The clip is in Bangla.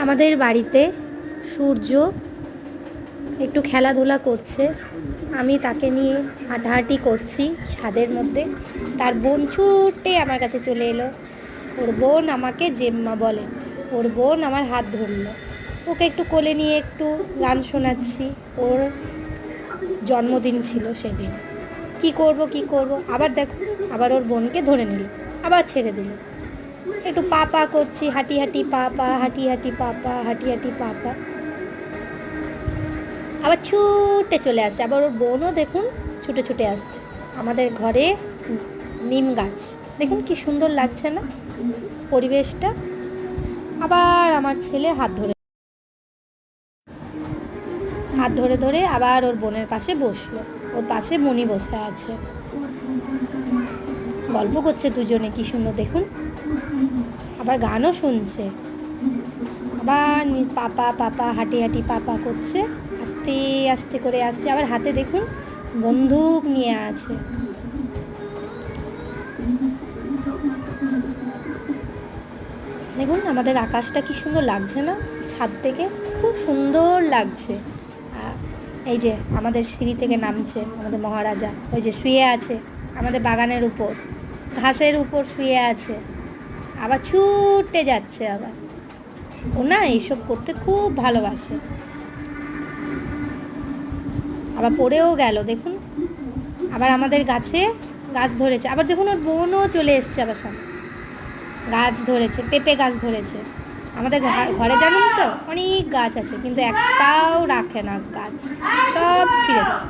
আমাদের বাড়িতে সূর্য একটু খেলাধুলা করছে, আমি তাকে নিয়ে হাঁটাহাঁটি করছি ছাদের মধ্যে। তার বোন ছুটে আমার কাছে চলে এলো। ওর বোন আমাকে জেম্মা বলে। ওর বোন আমার হাত ধরলো, ওকে একটু কোলে নিয়ে একটু গান শোনাচ্ছি। ওর জন্মদিন ছিল সেদিন। কি করব আবার দেখো, আবার ওর বোনকে ধরে নিল, আবার ছেড়ে দিল। একটু পা পা করছি, হাঁটি হাঁটি পা পা, হাঁটি হাঁটি পা পা, হাঁটি হাঁটি পা পা। আবার ছুটে চলে আসছে, আবার ওর বোনও দেখুন ছুটে ছুটে আসছে। আমাদের ঘরে নিম গাছ, দেখুন কি সুন্দর লাগছে না পরিবেশটা। আবার আমার ছেলে হাত ধরে ধরে আবার ওর বোনের পাশে বসলো। ওর পাশে মনি বসে আছে, গল্প করছে দুজনে, কি সুন্দর দেখুন। আবার গানও শুনছে। আবার পাপা পাপা হাঁটি হাঁটি পাপা করছে, আস্তে আস্তে করে আসছে। আবার হাতে দেখুন বন্দুক নিয়ে আছে। দেখুন আমাদের আকাশটা কি সুন্দর লাগছে না ছাদ থেকে, খুব সুন্দর লাগছে। এই যে আমাদের সিঁড়ি থেকে নামছে আমাদের মহারাজা, ওই যে শুয়ে আছে আমাদের বাগানের উপর, ঘাসের উপর শুয়ে আছে, আবার ছুটে যাচ্ছে। আবার ও না এইসব করতে খুব ভালোবাসে। আবার পড়েও গেল দেখুন। আবার আমাদের গাছ ধরেছে, আবার দেখুন ওর বোনও চলে এসছে আবার সামনে। গাছ ধরেছে, পেঁপে গাছ ধরেছে। আমাদের ঘরে জানেন তো অনেক গাছ আছে, কিন্তু একটাও রাখে না গাছ, সব ছিঁড়ে দেয়।